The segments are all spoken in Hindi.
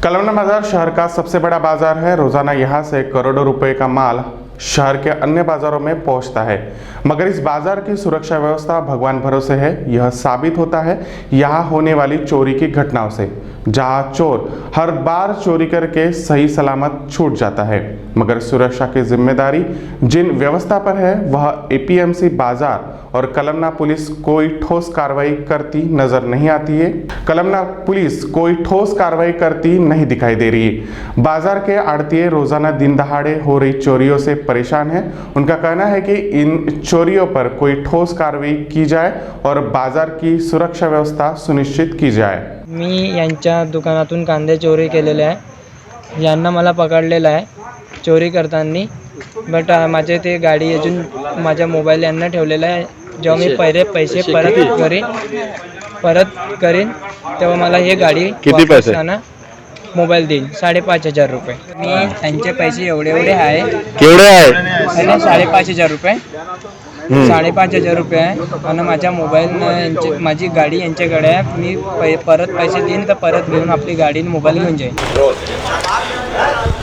कलमना बाजार शहर का सबसे बड़ा बाजार है। रोजाना यहाँ से करोड़ों रुपए का माल शहर के अन्य बाजारों में पहुंचता है, मगर इस बाजार की सुरक्षा व्यवस्था भगवान भरोसे है। यह साबित होता है यहाँ होने वाली चोरी की घटनाओं से, जहां चोर हर बार चोरी करके सही सलामत छूट जाता है, मगर सुरक्षा की जिम्मेदारी जिन व्यवस्था पर है वह एपीएमसी बाजार और कलमना पुलिस कोई ठोस कार्रवाई करती नजर नहीं आती है। कलमना पुलिस कोई ठोस कार्रवाई करती नहीं दिखाई दे रही है। बाजार के आड़तिये रोजाना दिन दहाड़े हो रही चोरियों से परेशान हैं। उनका कहना है कि इन चोरियों पर कोई ठोस कार्रवाई की जाए और बाजार की सुरक्षा व्यवस्था सुनिश्चित की जाए। मी यांच्या दुकानातून कांदे चोरी केलेले आहे। यांना मला पकडलेलं आहे चोरी करताना, बट माझे ते गाडी अजून माझ्या मोबाईल यांना ठेवलेला आहे। जेव्हा मी पहिले पैसे परत करीन तेव्हा मला हे गाडी किती पैसे मोबाईल देईल 5,500 रुपये। मी यांचे पैसे एवढे आहे। केवढे आहे? 5,500 रुपये 5,500 रुपये आहे आणि माझ्या मोबाईल माझी गाडी यांच्याकडे आहे। मी परत पैसे देईन तर परत घेऊन आपली गाडी आणि मोबाईल घेऊन जाईन।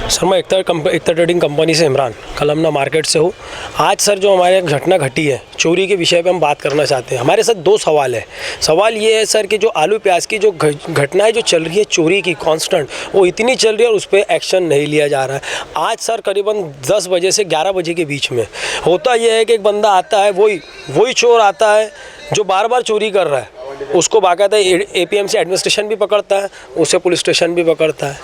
सर मैं एकता ट्रेडिंग कंपनी से इमरान कलमना मार्केट से हूँ। आज सर जो हमारे घटना घटी है चोरी के विषय पे हम बात करना चाहते हैं। हमारे साथ दो सवाल है। सवाल ये है सर कि जो आलू प्याज की जो घटनाएं जो चल रही है चोरी की कांस्टेंट, वो इतनी चल रही है और उस पर एक्शन नहीं लिया जा रहा है। आज सर करीबन 10 बजे से 11 बजे के बीच में होता यह है कि एक बंदा आता है, वही चोर आता है जो बार बार चोरी कर रहा है। उसको बाकायदा एपीएमसी एडमिनिस्ट्रेशन भी पकड़ता है, उसे पुलिस स्टेशन भी पकड़ता है,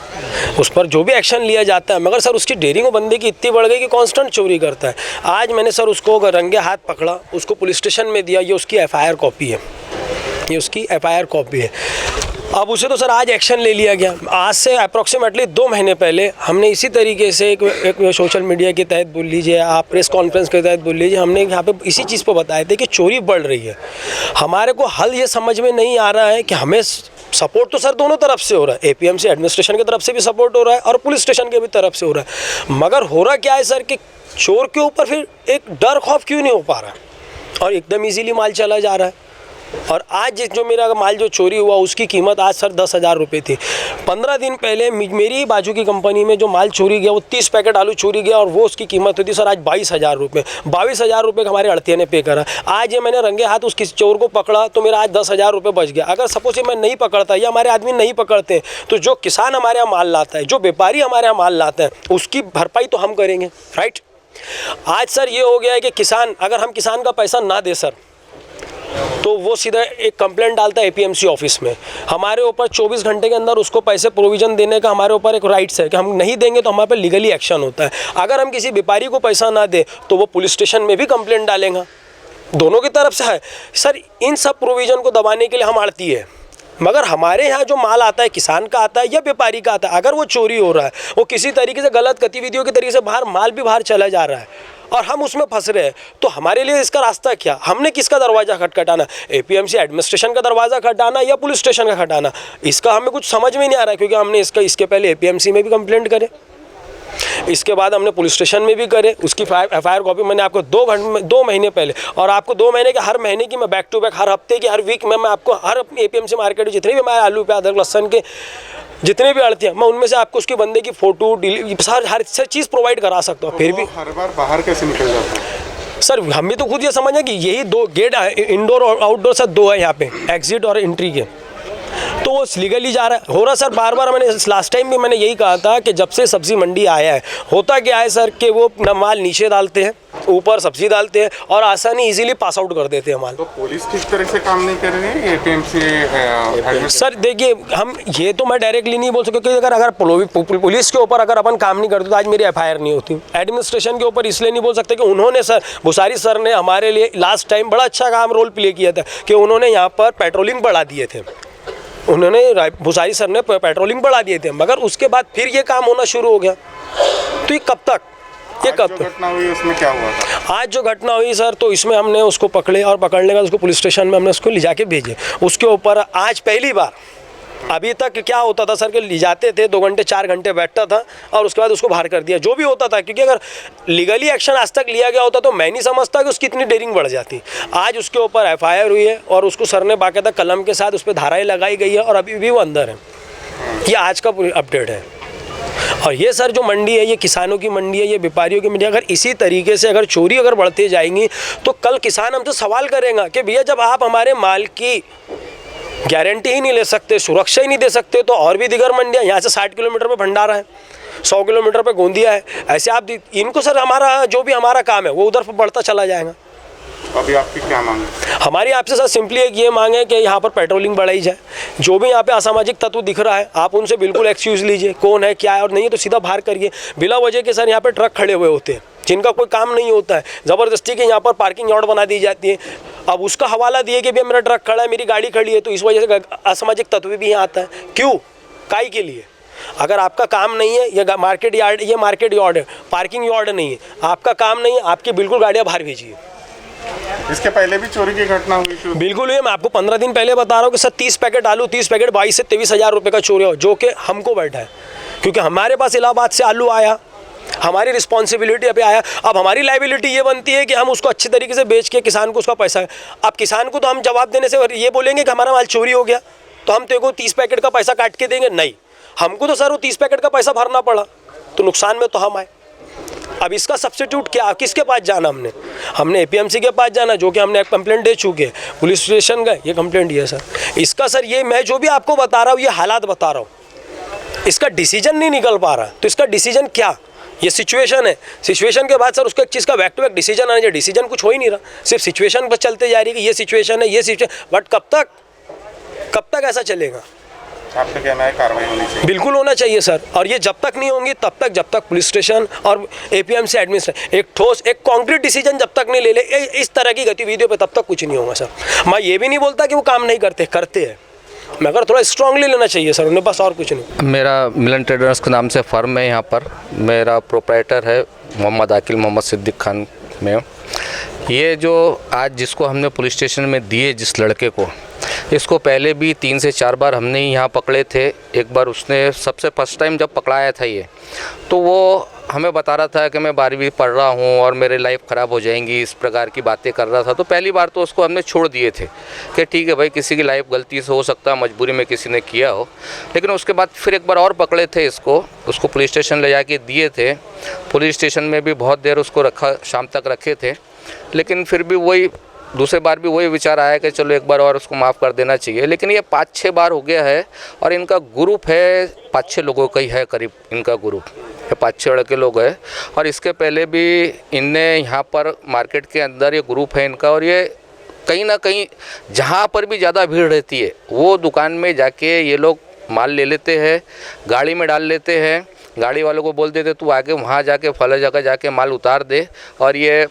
उस पर जो भी एक्शन लिया जाता है। मगर सर उसकी डेयरिंग बंदे की इतनी बढ़ गई कि कांस्टेंट चोरी करता है। आज मैंने सर उसको रंगे हाथ पकड़ा, उसको पुलिस स्टेशन में दिया। ये उसकी एफआईआर कॉपी है, ये उसकी एफआईआर कॉपी है। अब उसे तो सर आज एक्शन ले लिया गया। आज से अप्रॉक्सीमेटली 2 महीने पहले हमने इसी तरीके से एक सोशल मीडिया के तहत बोल लीजिए, आप प्रेस कॉन्फ्रेंस के तहत बोल लीजिए, हमने यहाँ पे इसी चीज़ पर बताए थे कि चोरी बढ़ रही है। हमारे को हल ये समझ में नहीं आ रहा है कि हमें सपोर्ट तो सर दोनों तरफ से हो रहा है, एपीएमसी एडमिनिस्ट्रेशन की तरफ से भी सपोर्ट हो रहा है और पुलिस स्टेशन के भी तरफ से हो रहा है, मगर हो रहा क्या है सर कि चोर के ऊपर फिर एक डर खौफ क्यों नहीं हो पा रहा है और एकदम ईजीली माल चला जा रहा है। और आज जो मेरा माल जो चोरी हुआ उसकी कीमत आज सर 10,000 रुपये थी। 15 दिन पहले मेरी बाजू की कंपनी में जो माल चोरी गया वो 30 पैकेट आलू चोरी गया और वो उसकी कीमत हुई थी सर आज 22,000 रुपये। 22,000 रुपये हमारे अड़तिये ने पे करा। आज ये मैंने रंगे हाथ उस चोर को पकड़ा तो मेरा आज 10,000 रुपये बच गया। अगर सपोज मैं नहीं पकड़ता या हमारे आदमी नहीं पकड़ते तो जो किसान हमारे यहाँ माल लाता है, जो व्यापारी हमारे यहाँ माल लाता है, उसकी भरपाई तो हम करेंगे, राइट। आज सर ये हो गया है कि किसान, अगर हम किसान का पैसा ना दे सर तो वो सीधा एक कंप्लेंट डालता है एपीएमसी ऑफिस में। हमारे ऊपर 24 घंटे के अंदर उसको पैसे प्रोविज़न देने का हमारे ऊपर एक राइट्स है कि हम नहीं देंगे तो हमारे पे लीगली एक्शन होता है। अगर हम किसी व्यापारी को पैसा ना दे तो वो पुलिस स्टेशन में भी कंप्लेंट डालेगा। दोनों की तरफ से है सर। इन सब प्रोविज़न को दबाने के लिए हम आड़ती है, मगर हमारे यहाँ जो माल आता है किसान का आता है या व्यापारी का आता है, अगर वो चोरी हो रहा है, वो किसी तरीके से गलत गतिविधियों के तरीके से माल भी बाहर चला जा रहा है और हम उसमें फंस रहे हैं, तो हमारे लिए इसका रास्ता क्या? हमने किसका दरवाज़ा खटखटाना? एपीएमसी एडमिनिस्ट्रेशन का दरवाज़ा खटखटाना या पुलिस स्टेशन का खटाना? इसका हमें कुछ समझ में नहीं आ रहा है, क्योंकि हमने इसके पहले एपीएमसी में भी कंप्लेंट करे, इसके बाद हमने पुलिस स्टेशन में भी करे। उसकी एफआईआर कॉपी मैंने आपको 2 महीने पहले, और आपको 2 महीने के हर महीने की मैं बैक टू बैक, हर हफ्ते की, हर वीक में मैं आपको हर एपीएमसी मार्केट जितने भी हमारे आलू प्याज लहसुन के जितने भी अड़ते हैं, मैं उनमें से आपको उसके बंदे की फ़ोटो हर चीज़ प्रोवाइड करा सकता हूँ। फिर भी हर बार बाहर कैसे निकल जाता है सर? हम भी तो खुद ये समझें कि यही 2 गेट इंडोर और आउटडोर सर 2 है यहाँ पे, एग्जिट और एंट्री के, तो वो लीगली जा रहा है, हो रहा सर। बार बार मैंने लास्ट टाइम भी मैंने यही कहा था कि जब से सब्ज़ी मंडी आया है, होता क्या है सर कि वो माल नीचे डालते हैं, ऊपर सब्जी डालते हैं और आसानी इजीली पास आउट कर देते हैं माल। तो पुलिस किस तरह से काम नहीं कर रही है एपीएमसी? सर देखिए, हम ये तो मैं डायरेक्टली नहीं बोल सकता, क्योंकि अगर पुलिस के ऊपर अगर अपन काम नहीं करते तो आज मेरी एफआईआर नहीं होती। एडमिनिस्ट्रेशन के ऊपर इसलिए नहीं बोल सकते कि उन्होंने सर, भुसारी सर ने हमारे लिए लास्ट टाइम बड़ा अच्छा काम रोल प्ले किया था कि उन्होंने यहाँ पर पेट्रोलिंग बढ़ा दिए थे। उन्होंने भुसारी सर ने पेट्रोलिंग बढ़ा दिए थे, मगर उसके बाद फिर ये काम होना शुरू हो गया। तो ये कब तक? ये कब तक घटना हुई उसमें क्या हुआ था? आज जो घटना हुई सर, तो इसमें हमने उसको पकड़े और पकड़ने के बाद उसको पुलिस स्टेशन में हमने उसको ले जाके भेजे। उसके ऊपर आज पहली बार, अभी तक क्या होता था सर कि ले जाते थे, 2 घंटे 4 घंटे बैठता था और उसके बाद उसको बाहर कर दिया, जो भी होता था। क्योंकि अगर लीगली एक्शन आज तक लिया गया होता तो मैं नहीं समझता कि उसकी इतनी डेयरिंग बढ़ जाती। आज उसके ऊपर एफआईआर हुई है और उसको सर ने बाकायदा कलम के साथ उस पर धाराएँ लगाई गई है और अभी भी वो अंदर है। ये आज का अपडेट है। और ये सर जो मंडी है, ये किसानों की मंडी है, ये व्यापारियों की मंडी है। अगर इसी तरीके से अगर चोरी अगर बढ़ती जाएंगी तो कल किसान हमसे सवाल करेगा कि भैया जब आप हमारे माल की गारंटी ही नहीं ले सकते, सुरक्षा ही नहीं दे सकते, तो और भी दिगर मंडियाँ, यहाँ से 60 किलोमीटर पे भंडारा है, 100 किलोमीटर पे गोंदिया है, ऐसे आप इनको सर हमारा जो भी हमारा काम है वो उधर बढ़ता चला जाएगा। अभी आपकी क्या मांग है? हमारी आपसे सर सिंपली एक ये मांग है कि यहाँ पर पेट्रोलिंग बढ़ाई जाए। जो भी यहाँ पे असामाजिक तत्व दिख रहा है आप उनसे बिल्कुल एक्सक्यूज़ लीजिए, कौन है क्या है, और नहीं है तो सीधा बाहर करिए। बिला वजह के सर यहाँ पे ट्रक खड़े हुए होते हैं जिनका कोई काम नहीं होता है, ज़बरदस्ती के यहाँ पर पार्किंग यार्ड बना दी जाती है। अब उसका हवाला दिए कि भैया मेरा ट्रक खड़ा है, मेरी गाड़ी खड़ी है, तो इस वजह से असामाजिक तत्व भी यहाँ आता है। क्यों? काई के लिए? अगर आपका काम नहीं है, ये मार्केट यार्ड है, पार्किंग यार्ड नहीं है, आपका काम नहीं है, आपकी बिल्कुल गाड़ियाँ बाहर भेजिए। इसके पहले भी चोरी की घटना हुई थी? बिल्कुल हुई। मैं आपको 15 दिन पहले बता रहा हूँ कि सर 30 पैकेट आलू, 30 पैकेट 22 से 23 हज़ार रुपये का चोरी हो, जो कि हमको बैठा है, क्योंकि हमारे पास इलाहाबाद से आलू आया, हमारी रिस्पॉन्सिबिलिटी पे आया। अब हमारी लाइबिलिटी ये बनती है कि हम उसको अच्छे तरीके से बेच के किसान को उसका पैसा है। अब किसान को तो हम जवाब देने से ये बोलेंगे कि हमारा माल चोरी हो गया तो हम तेरे को 30 पैकेट का पैसा काट के देंगे, नहीं, हमको तो सर वो 30 पैकेट का पैसा भरना पड़ा, तो नुकसान में तो हम आए। अब इसका सब्स्टिट्यूट क्या, किसके पास जाना? हमने एपीएमसी के पास जाना, जो कि हमने एक कंप्लेंट दे चुके हैं, पुलिस स्टेशन गए, ये कंप्लेंट ये सर। इसका सर ये मैं जो भी आपको बता रहा हूँ ये हालात बता रहा हूँ, इसका डिसीजन नहीं निकल पा रहा। तो इसका डिसीजन क्या? ये सिचुएशन है, सिचुएशन के बाद सर उसको एक चीज़ का बैक टू बैक डिसीजन आना चाहिए। डिसीजन कुछ हो ही नहीं रहा, सिर्फ सिचुएशन पर चलते जा रही है कि ये सिचुएशन है, ये सिचुएशन, बट कब तक ऐसा चलेगा? आपका कहना है कार्रवाई होनी चाहिए? बिल्कुल होना चाहिए सर, और ये जब तक नहीं होंगी तब तक, जब तक पुलिस स्टेशन और एपीएमसी एडमिनिस्ट्रेशन एक ठोस एक कॉन्क्रीट डिसीजन जब तक नहीं ले ले इस तरह की गतिविधियों पे, तब तक कुछ नहीं होगा सर। मैं ये भी नहीं बोलता कि वो काम नहीं करते हैं, मगर थोड़ा स्ट्रांगली लेना चाहिए सर उन्हें, बस और कुछ नहीं। मेरा मिलन ट्रेडर्स के नाम से फ़र्म है यहाँ पर, मेरा प्रोप्राइटर है मोहम्मद आकिल मोहम्मद सिद्दीक खान में। ये जो आज जिसको हमने पुलिस स्टेशन में दिए जिस लड़के को, इसको पहले भी 3 से 4 बार हमने यहाँ पकड़े थे। एक बार उसने सबसे फर्स्ट टाइम जब पकड़ाया था ये, तो वो हमें बता रहा था कि मैं 12वीं पढ़ रहा हूँ और मेरी लाइफ ख़राब हो जाएंगी, इस प्रकार की बातें कर रहा था। तो पहली बार तो उसको हमने छोड़ दिए थे कि ठीक है भाई, किसी की लाइफ गलती से हो सकता है, मजबूरी में किसी ने किया हो। लेकिन उसके बाद फिर एक बार और पकड़े थे उसको पुलिस स्टेशन ले जाके दिए थे। पुलिस स्टेशन में भी बहुत देर उसको रखा, शाम तक रखे थे, लेकिन फिर भी वही दूसरे बार भी वही विचार आया कि चलो एक बार और उसको माफ़ कर देना चाहिए। लेकिन ये 5-6 बार हो गया है और इनका ग्रुप है 5-6 लोगों का ही है करीब, इनका ग्रुप ये 5-6 लड़के लोग हैं। और इसके पहले भी इनने यहाँ पर मार्केट के अंदर ये ग्रुप है इनका, और ये कहीं ना कहीं जहाँ पर भी ज़्यादा भीड़ रहती है वो दुकान में जाके ये लोग माल ले लेते हैं, गाड़ी में डाल लेते हैं, गाड़ी वालों को बोल देते तू आगे वहाँ जाके फला जगह जाके माल उतार दे, और ये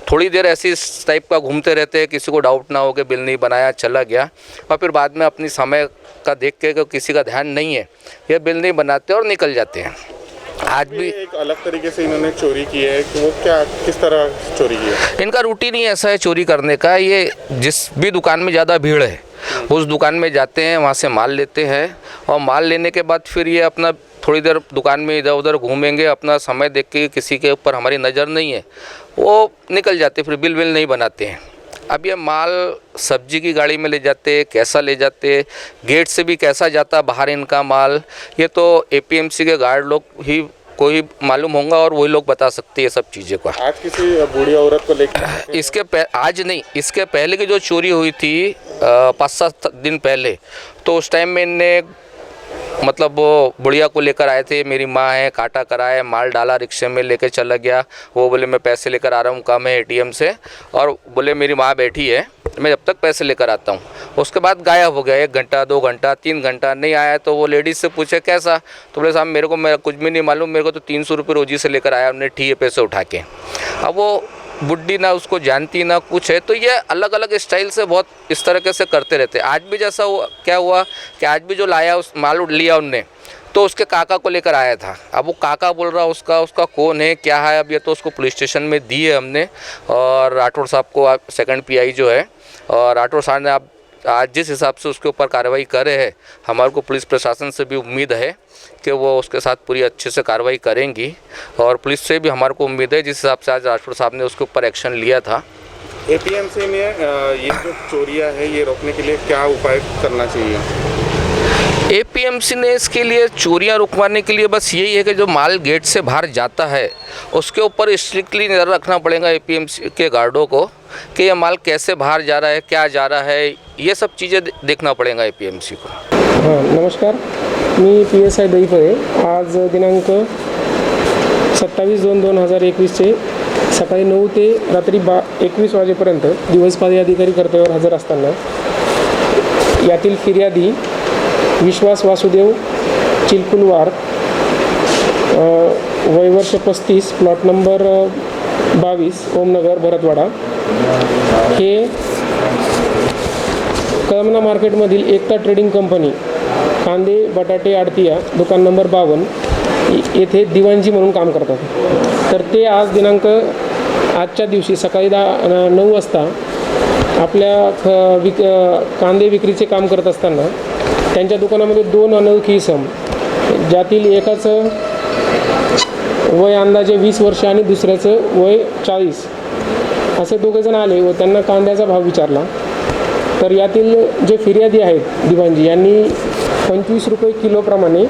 थोड़ी देर ऐसी इस टाइप का घूमते रहते हैं, किसी को डाउट ना हो कि बिल नहीं बनाया चला गया, और फिर बाद में अपनी समय का देख के किसी का ध्यान नहीं है ये बिल नहीं बनाते और निकल जाते हैं। आज भी एक अलग तरीके से इन्होंने चोरी की है, कि वो क्या किस तरह चोरी की है? इनका रूटीन ही ऐसा है चोरी करने का। ये जिस भी दुकान में ज़्यादा भीड़ है उस दुकान में जाते हैं, वहाँ से माल लेते हैं, और माल लेने के बाद फिर ये अपना थोड़ी देर दुकान में इधर उधर घूमेंगे, अपना समय देख के किसी के ऊपर हमारी नज़र नहीं है वो निकल जाते, फिर बिल नहीं बनाते हैं। अब ये माल सब्जी की गाड़ी में ले जाते, कैसा ले जाते, गेट से भी कैसा जाता बाहर इनका माल, ये तो एपीएमसी के गार्ड लोग ही कोई मालूम होगा और वही लोग बता सकते हैं सब चीज़ें को। आज किसी बूढ़ी औरत को लेकर आज नहीं, इसके पहले की जो चोरी हुई थी 5-7 दिन पहले, तो उस टाइम में इनने मतलब वो बुढ़िया को लेकर आए थे, मेरी माँ है, काटा कराए, माल डाला, रिक्शे में लेकर चला गया। वो बोले मैं पैसे लेकर आ रहा हूँ काम है एटीएम से, और बोले मेरी माँ बैठी है मैं जब तक पैसे लेकर आता हूँ। उसके बाद गायब हो गया, 1 घंटा 2 घंटा 3 घंटा नहीं आया। तो वो लेडीज़ से पूछे कैसा, तो बोले साहब मेरे को कुछ भी नहीं मालूम, मेरे को तो 300 रुपये रोजी से लेकर आया हमने, ठीक है पैसे उठा के। अब वो बुढ़ी ना उसको जानती ना कुछ है, तो ये अलग अलग स्टाइल से बहुत इस तरीके से करते रहते। आज भी जैसा क्या हुआ कि आज भी जो लाया उस माल लिया उनने, तो उसके काका को लेकर आया था। अब वो काका बोल रहा उसका कौन है क्या है, अब ये तो उसको पुलिस स्टेशन में दी है हमने, और राठौड़ साहब को सेकंड पीआई जो है, और राठौड़ साहब ने आज जिस हिसाब से उसके ऊपर कार्रवाई कर रहे हैं, हमारे को पुलिस प्रशासन से भी उम्मीद है कि वो उसके साथ पूरी अच्छे से कार्रवाई करेंगी, और पुलिस से भी हमारे को उम्मीद है जिस हिसाब से आज राठौड़ साहब ने उसके ऊपर एक्शन लिया था। एपीएमसी में ये जो चोरियां है ये रोकने के लिए क्या उपाय करना चाहिए? एपीएमसी ने इसके लिए चोरियां रुकवाने के लिए बस यही है कि जो माल गेट से बाहर जाता है उसके ऊपर स्ट्रिक्टली नज़र रखना पड़ेगा एपीएमसी के गार्डों को कि ये माल कैसे बाहर जा रहा है, क्या जा रहा है, ये सब चीज़ें देखना पड़ेगा एपीएमसी को। हां, नमस्कार. मी PSI दैफळे. आज दिनांक 27/2/2021 सकाळी 9 ते रात्री 21 वाजेपर्यंत दिवस पदाधिकारी कर्तव्यावर हजर असताना यातील फिर्यादी विश्वास वासुदेव चिलकुलवार, वय वर्ष 35, प्लॉट नंबर 22, ओमनगर, भरतवाडा, हे कळमना मार्केटमधील एकता ट्रेडिंग कंपनी, कांदे बटाटे आडतिया, दुकान नंबर 52 येथे दिवाणजी म्हणून काम करतात. तर ते आज दिनांक आजच्या दिवशी सकाळी 9 वाजता आपल्या कांदे विक्रीचे काम करत असताना त्यांच्या दुकानामध्ये 2 अनोळखी इसम, ज्यातील एकाचं वय अंदाजे 20 वर्ष आणि दुसऱ्याचं वय 40, असे दोघेजण आले व त्यांना कांद्याचा भाव विचारला. तर यातील जे फिर्यादी आहेत दिवाणजी यांनी 25 रुपये किलोप्रमाणे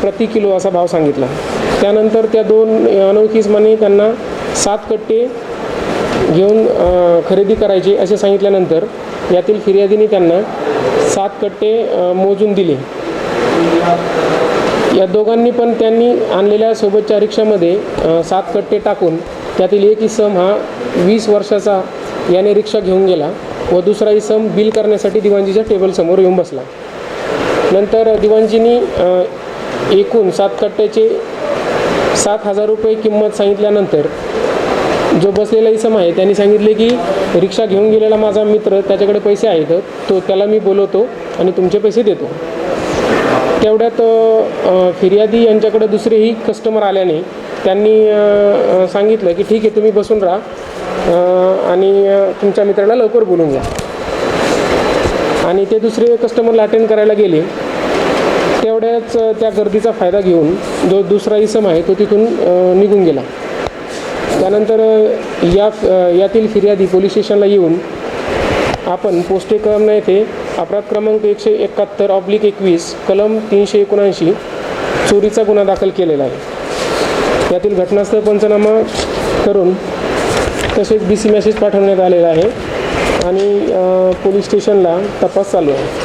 प्रति किलो असा भाव सांगितला. त्यानंतर त्या 2 अनोळखी इसमांनी त्यांना 7 कट्टे घेऊन खरेदी करायची असे सांगितल्यानंतर यातील फिर्यादीने त्यांना 7 कट्टे मोजून दिले. या दोघांनी पण त्यांनी आणलेल्या सोबतच्या रिक्षामध्ये 7 कट्टे टाकून त्यातील एक इसम हा 20 वर्षाचा याने रिक्षा घेऊन गेला व दुसरा इसम बिल करण्यासाठी दिवाणजीच्या टेबलसमोर येऊन बसला. नंतर दिवाणजींनी एकूण 7 कट्ट्याचे 7,000 रुपये किंमत सांगितल्यानंतर जो बसलेला इसम आहे त्यांनी सांगितले की रिक्षा घेऊन गेलेला माझा मित्र त्याच्याकडे पैसे आहेत, त्याला मी बोलवतो आणि तुमचे पैसे देतो. तेवढ्यात फिर्यादी यांच्याकडे दुसरेही कस्टमर आल्याने त्यांनी सांगितलं की ठीक आहे, तुम्ही बसून राहा आणि तुमच्या मित्राला लवकर बोलून घ्या. आणि ते दुसरे कस्टमरला अटेंड करायला गेले. तेवढ्याच त्या गर्दीचा फायदा घेऊन जो दुसरा इसम आहे तो तिथून निघून गेला. त्यानंतर यातील फिर्यादी पोलीस स्टेशनला येऊन आपण पोस्टे कळमना येथे अपराध क्रमांक 171/21 कलम 379 चोरीचा गुन्हा दाखल केलेला आहे. यातील घटनास्थळ पंचनामा करून तसेच BC मेसेज पाठवण्यात आलेला आहे आणि पोलीस स्टेशनला तपास चालू आहे.